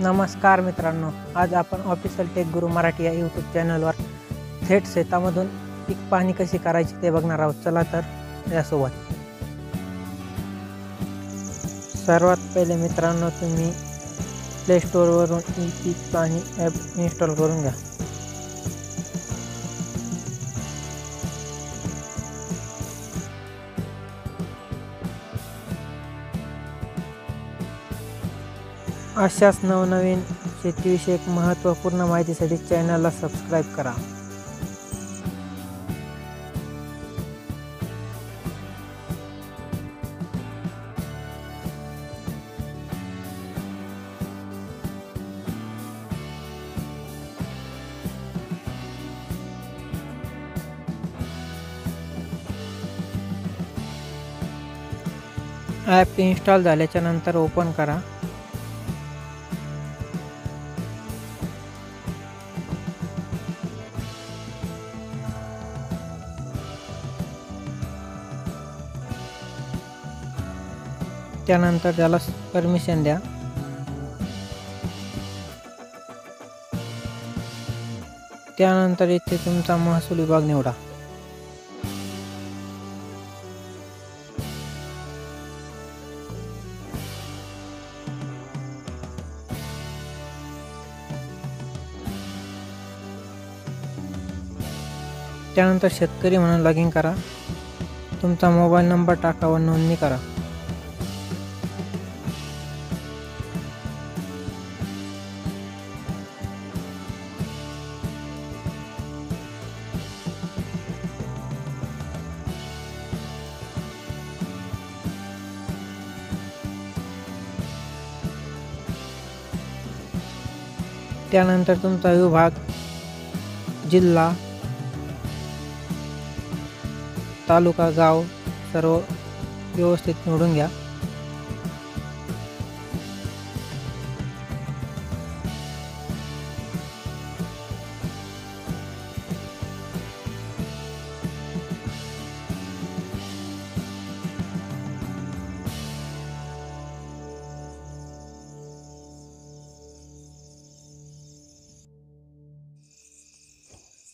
नमस्कार मित्रांनो, आज आपण ऑफिशियल टेक गुरु मराठी या यूट्यूब चॅनलवर थेट शेतामधून पीक पाहणी कशी करायची ते बघणार आहोत. चला तर यासोबत सर्वात पहिले मित्रांनो, तुम्ही प्ले स्टोअरवरून ई पीक पाहणी ॲप इन्स्टॉल करून घ्या. अशाच नवनवीन शेतीविषयक महत्त्वपूर्ण माहितीसाठी चॅनलला सबस्क्राईब करा. ॲप इन्स्टॉल झाल्याच्या नंतर ओपन करा. त्यानंतर त्याला परमिशन द्या. त्यानंतर इथे तुमचा महसूल विभाग निवडा. त्यानंतर शेतकरी म्हणून लॉग इन करा. तुमचा मोबाईल नंबर टाका व नोंदणी करा. त्यानंतर तुमचा विभाग, जिल्हा, तालुका, गाव सर्व व्यवस्थित निवडून घ्या.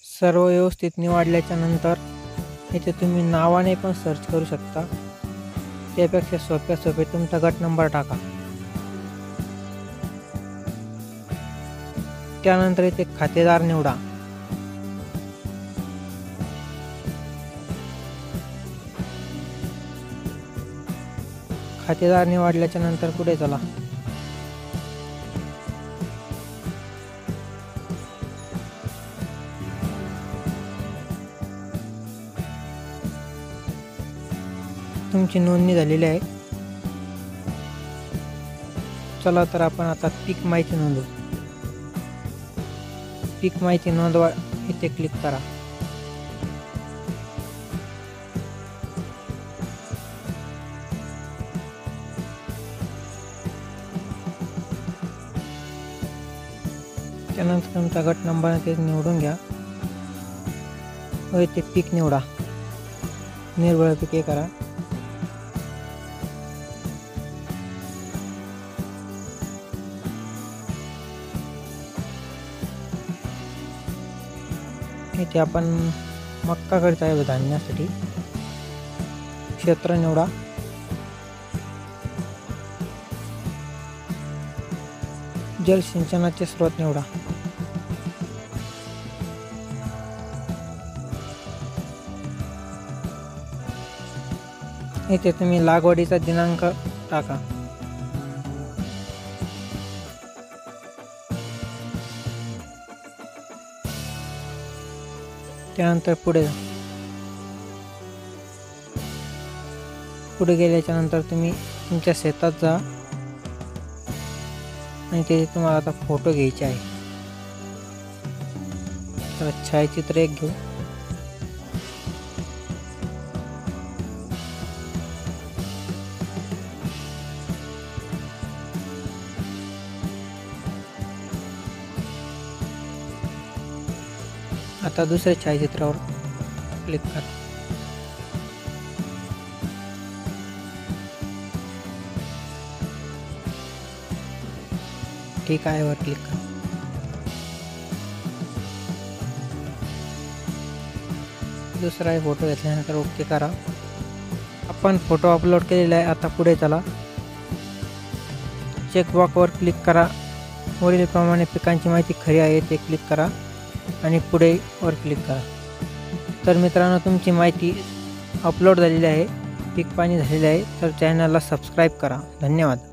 सर्व व्यवस्थित निवडल्याच्या नंतर इथे तुम्ही नावाने पण सर्च करू शकता. त्यापेक्षा सोपे तुमचा गट नंबर टाका. त्यानंतर इथे खातेदार निवडा. खातेदार निवडल्याच्या नंतर पुढे चला. तुमची नोंदणी झालेली आहे. चला तर आपण आता पीक माहिती नोंदवू. पीक माहिती नोंदवा इथे क्लिक करा. त्यानंतर तुमचा गट नंबर ते निवडून घ्या व इथे पीक निवडा. निर्भळ पिके करा. इथे आपण मक्का करत आहे धान्यासाठी. क्षेत्र निवडा. जलसिंचनाचे स्रोत निवडा. इथे तुम्ही लागवडीचा दिनांक टाका. त्यानंतर पुढे गेल्याच्या नंतर तुम्ही तुमच्या शेतात जा आणि तिथे तुम्हाला आता फोटो घ्यायचे आहे. तर छायाचित्र एक घेऊ. आता दुसऱ्या छायाचित्रावर क्लिक करा. ठीक आहे वर क्लिक करा. दुसरा फोटो घेतल्यानंतर ओके करा. आपण फोटो अपलोड केलेला आहे. आता पुढे चला. चेकबॉक्सवर क्लिक करा. वरीलप्रमाणे पिकांची माहिती खरी आहे ते क्लिक करा आणि पुढे वर क्लिक करा. तर मित्रांनो, तुमची माहिती अपलोड झालेली आहे, पीक पाणी झालेले आहे. तर चॅनलला सबस्क्राईब करा. धन्यवाद.